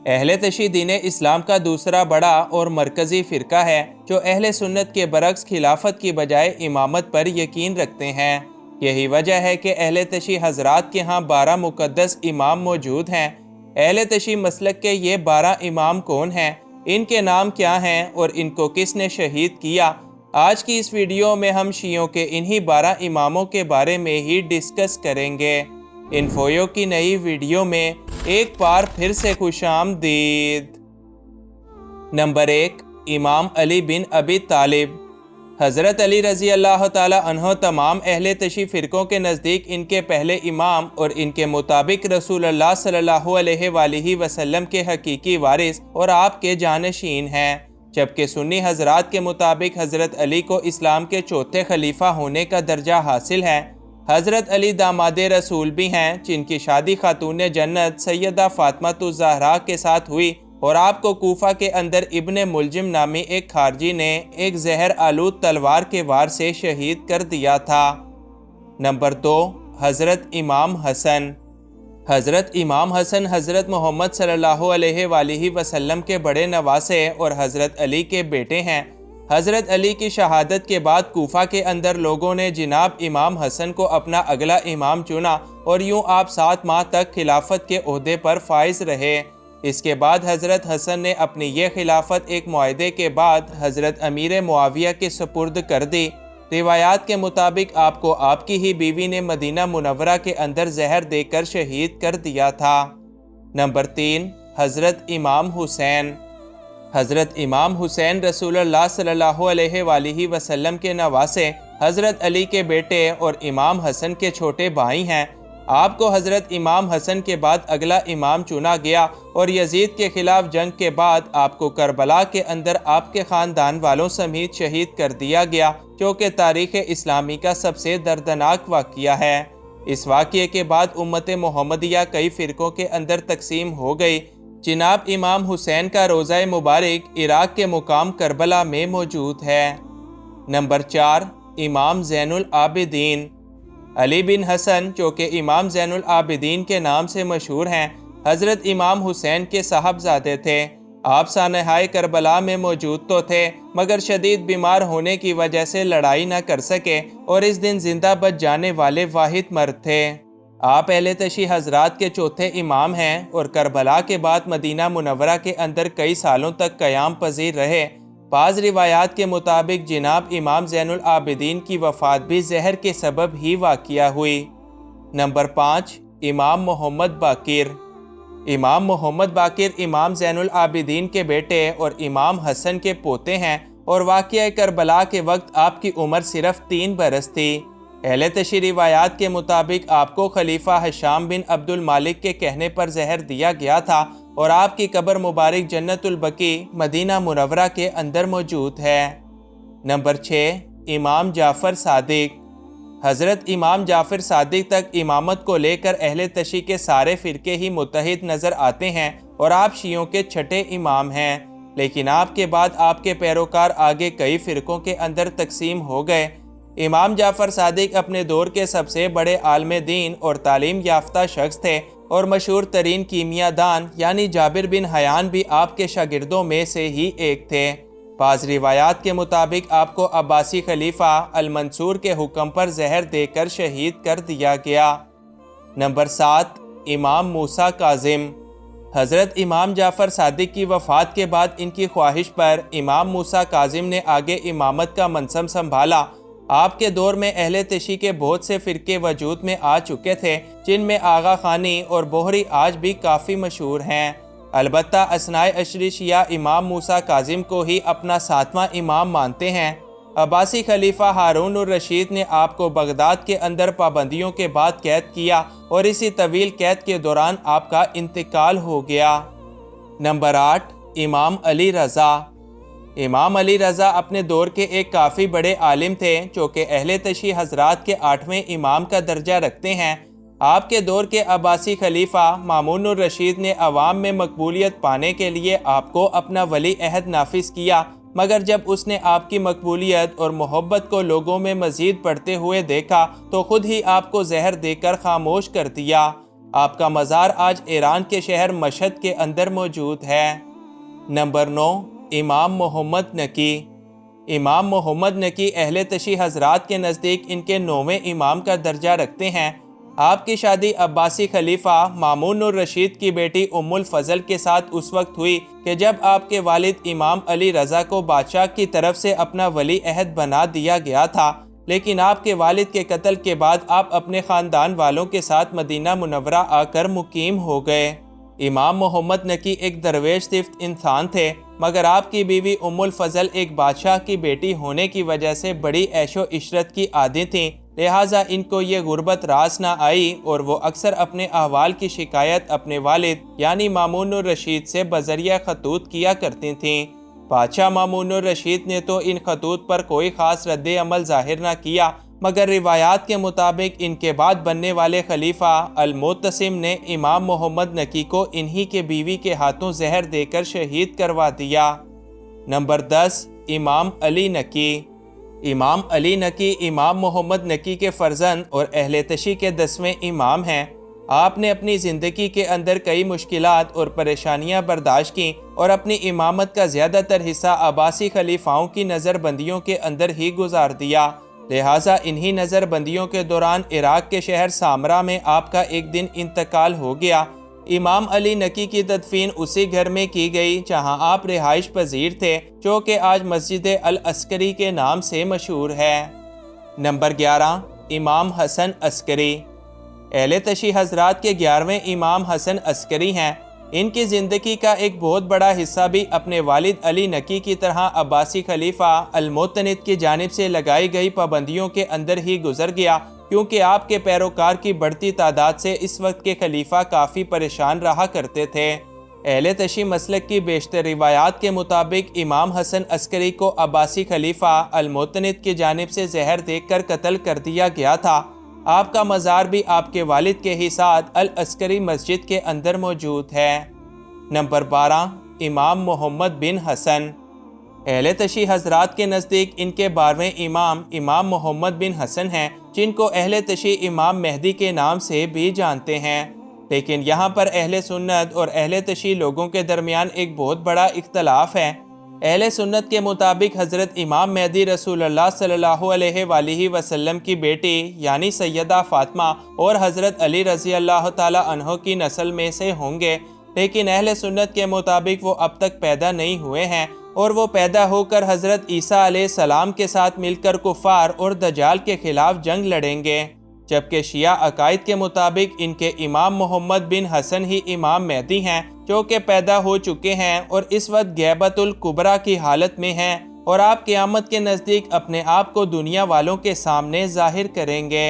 اہل تشیع دین اسلام کا دوسرا بڑا اور مرکزی فرقہ ہے جو اہل سنت کے برعکس خلافت کی بجائے امامت پر یقین رکھتے ہیں۔ یہی وجہ ہے کہ اہل تشیع حضرات کے ہاں 12 مقدس امام موجود ہیں۔ اہل تشیع مسلک کے یہ 12 امام کون ہیں، ان کے نام کیا ہیں اور ان کو کس نے شہید کیا؟ آج کی اس ویڈیو میں ہم شیعوں کے انہی 12 اماموں کے بارے میں ہی ڈسکس کریں گے۔ انفویو کی نئی ویڈیو میں ایک بار پھر سے خوش آمدید۔ نمبر 1، امام علی بن ابی طالب۔ حضرت علی رضی اللہ تعالی عنہ تمام اہل تشیع فرقوں کے نزدیک ان کے پہلے امام اور ان کے مطابق رسول اللہ صلی اللہ علیہ وآلہ وسلم کے حقیقی وارث اور آپ کے جانشین ہیں، جبکہ سنی حضرات کے مطابق حضرت علی کو اسلام کے چوتھے خلیفہ ہونے کا درجہ حاصل ہے۔ حضرت علی داماد رسول بھی ہیں، جن کی شادی خاتون جنت سیدہ فاطمہ الزہرا کے ساتھ ہوئی اور آپ کو کوفہ کے اندر ابن ملجم نامی ایک خارجی نے ایک زہر آلود تلوار کے وار سے شہید کر دیا تھا۔ نمبر 2، حضرت امام حسن۔ حضرت امام حسن حضرت محمد صلی اللہ علیہ وآلہ وسلم کے بڑے نواسے اور حضرت علی کے بیٹے ہیں۔ حضرت علی کی شہادت کے بعد کوفہ کے اندر لوگوں نے جناب امام حسن کو اپنا اگلا امام چنا اور یوں آپ 7 ماہ تک خلافت کے عہدے پر فائز رہے۔ اس کے بعد حضرت حسن نے اپنی یہ خلافت ایک معاہدے کے بعد حضرت امیر معاویہ کے سپرد کر دی۔ روایات کے مطابق آپ کو آپ کی ہی بیوی نے مدینہ منورہ کے اندر زہر دے کر شہید کر دیا تھا۔ نمبر 3، حضرت امام حسین۔ حضرت امام حسین رسول اللہ صلی اللہ علیہ وآلہ وسلم کے نواسے، حضرت علی کے بیٹے اور امام حسن کے چھوٹے بھائی ہیں۔ آپ کو حضرت امام حسن کے بعد اگلا امام چنا گیا اور یزید کے خلاف جنگ کے بعد آپ کو کربلا کے اندر آپ کے خاندان والوں سمیت شہید کر دیا گیا، جو کہ تاریخ اسلامی کا سب سے دردناک واقعہ ہے۔ اس واقعے کے بعد امت محمدیہ کئی فرقوں کے اندر تقسیم ہو گئی۔ جناب امام حسین کا روضہ مبارک عراق کے مقام کربلا میں موجود ہے۔ نمبر 4، امام زین العابدین۔ علی بن حسن، جو کہ امام زین العابدین کے نام سے مشہور ہیں، حضرت امام حسین کے صاحبزادے تھے۔ آپ سانحۂ کربلا میں موجود تو تھے، مگر شدید بیمار ہونے کی وجہ سے لڑائی نہ کر سکے اور اس دن زندہ بچ جانے والے واحد مرد تھے۔ آپ اہل تشیع حضرات کے چوتھے امام ہیں اور کربلا کے بعد مدینہ منورہ کے اندر کئی سالوں تک قیام پذیر رہے۔ بعض روایات کے مطابق جناب امام زین العابدین کی وفات بھی زہر کے سبب ہی واقعہ ہوئی۔ نمبر 5، امام محمد باقر۔ امام محمد باقر امام زین العابدین کے بیٹے اور امام حسن کے پوتے ہیں اور واقعہ کربلا کے وقت آپ کی عمر صرف 3 برس تھی۔ اہل تشیع روایات کے مطابق آپ کو خلیفہ ہشام بن عبد المالک کے کہنے پر زہر دیا گیا تھا اور آپ کی قبر مبارک جنت البقیع مدینہ منورہ کے اندر موجود ہے۔ نمبر 6، امام جعفر صادق۔ حضرت امام جعفر صادق تک امامت کو لے کر اہل تشیع کے سارے فرقے ہی متحد نظر آتے ہیں اور آپ شیعوں کے چھٹے امام ہیں، لیکن آپ کے بعد آپ کے پیروکار آگے کئی فرقوں کے اندر تقسیم ہو گئے۔ امام جعفر صادق اپنے دور کے سب سے بڑے عالم دین اور تعلیم یافتہ شخص تھے اور مشہور ترین کیمیا دان یعنی جابر بن حیان بھی آپ کے شاگردوں میں سے ہی ایک تھے۔ بعض روایات کے مطابق آپ کو عباسی خلیفہ المنصور کے حکم پر زہر دے کر شہید کر دیا گیا۔ نمبر 7، امام موسیٰ کاظم۔ حضرت امام جعفر صادق کی وفات کے بعد ان کی خواہش پر امام موسیٰ کاظم نے آگے امامت کا منصب سنبھالا۔ آپ کے دور میں اہل تشیع کے بہت سے فرقے وجود میں آ چکے تھے، جن میں آغا خانی اور بوہری آج بھی کافی مشہور ہیں۔ البتہ اثنائے عشری شیعہ امام موسیٰ کاظم کو ہی اپنا 7واں امام مانتے ہیں۔ عباسی خلیفہ ہارون الرشید نے آپ کو بغداد کے اندر پابندیوں کے بعد قید کیا اور اسی طویل قید کے دوران آپ کا انتقال ہو گیا۔ نمبر 8، امام علی رضا۔ امام علی رضا اپنے دور کے ایک کافی بڑے عالم تھے، جو کہ اہل تشیع حضرات کے 8ویں امام کا درجہ رکھتے ہیں۔ آپ کے دور کے عباسی خلیفہ مامون الرشید نے عوام میں مقبولیت پانے کے لیے آپ کو اپنا ولی عہد نافذ کیا، مگر جب اس نے آپ کی مقبولیت اور محبت کو لوگوں میں مزید بڑھتے ہوئے دیکھا تو خود ہی آپ کو زہر دے کر خاموش کر دیا۔ آپ کا مزار آج ایران کے شہر مشہد کے اندر موجود ہے۔ نمبر 9، امام محمد نقی۔ امام محمد نقی اہل تشیع حضرات کے نزدیک ان کے 9ویں امام کا درجہ رکھتے ہیں۔ آپ کی شادی عباسی خلیفہ مامون الرشید کی بیٹی ام الفضل کے ساتھ اس وقت ہوئی کہ جب آپ کے والد امام علی رضا کو بادشاہ کی طرف سے اپنا ولی عہد بنا دیا گیا تھا، لیکن آپ کے والد کے قتل کے بعد آپ اپنے خاندان والوں کے ساتھ مدینہ منورہ آ کر مقیم ہو گئے۔ امام محمد نقی ایک درویش صفت انسان تھے، مگر آپ کی بیوی ام الفضل ایک بادشاہ کی بیٹی ہونے کی وجہ سے بڑی عیش و عشرت کی عادی تھیں، لہٰذا ان کو یہ غربت راس نہ آئی اور وہ اکثر اپنے احوال کی شکایت اپنے والد یعنی مامون الرشید سے بذریعہ خطوط کیا کرتی تھیں۔ بادشاہ مامون الرشید نے تو ان خطوط پر کوئی خاص رد عمل ظاہر نہ کیا، مگر روایات کے مطابق ان کے بعد بننے والے خلیفہ المعتصم نے امام محمد نقی کو انہی کے بیوی کے ہاتھوں زہر دے کر شہید کروا دیا۔ نمبر 10، امام علی نقی۔ امام علی نقی امام محمد نقی کے فرزند اور اہل تشیع کے 10ویں امام ہیں۔ آپ نے اپنی زندگی کے اندر کئی مشکلات اور پریشانیاں برداشت کیں اور اپنی امامت کا زیادہ تر حصہ عباسی خلیفاؤں کی نظر بندیوں کے اندر ہی گزار دیا، لہٰذا انہی نظر بندیوں کے دوران عراق کے شہر سامرا میں آپ کا ایک دن انتقال ہو گیا۔ امام علی نقی کی تدفین اسی گھر میں کی گئی جہاں آپ رہائش پذیر تھے، جو کہ آج مسجد العسکری کے نام سے مشہور ہے۔ نمبر 11، امام حسن عسکری۔ اہل تشیع حضرات کے 11ویں امام حسن عسکری ہیں۔ ان کی زندگی کا ایک بہت بڑا حصہ بھی اپنے والد علی نقی کی طرح عباسی خلیفہ المعتمد کی جانب سے لگائی گئی پابندیوں کے اندر ہی گزر گیا، کیونکہ آپ کے پیروکار کی بڑھتی تعداد سے اس وقت کے خلیفہ کافی پریشان رہا کرتے تھے۔ اہل تشیع مسلک کی بیشتر روایات کے مطابق امام حسن عسکری کو عباسی خلیفہ المعتمد کی جانب سے زہر دے کر قتل کر دیا گیا تھا۔ آپ کا مزار بھی آپ کے والد کے ہی ساتھ العسکری مسجد کے اندر موجود ہے۔ نمبر 12، امام محمد بن حسن۔ اہل تشیع حضرات کے نزدیک ان کے 12ویں امام امام محمد بن حسن ہیں، جن کو اہل تشیع امام مہدی کے نام سے بھی جانتے ہیں، لیکن یہاں پر اہل سنت اور اہل تشیع لوگوں کے درمیان ایک بہت بڑا اختلاف ہے۔ اہل سنت کے مطابق حضرت امام مہدی رسول اللہ صلی اللہ علیہ وآلہ وسلم کی بیٹی یعنی سیدہ فاطمہ اور حضرت علی رضی اللہ تعالی عنہ کی نسل میں سے ہوں گے، لیکن اہل سنت کے مطابق وہ اب تک پیدا نہیں ہوئے ہیں اور وہ پیدا ہو کر حضرت عیسیٰ علیہ السلام کے ساتھ مل کر کفار اور دجال کے خلاف جنگ لڑیں گے، جبکہ شیعہ عقائد کے مطابق ان کے امام محمد بن حسن ہی امام مہدی ہیں، جو کہ پیدا ہو چکے ہیں اور اس وقت غیبت الکبریٰ کی حالت میں ہیں اور آپ قیامت کے نزدیک اپنے آپ کو دنیا والوں کے سامنے ظاہر کریں گے۔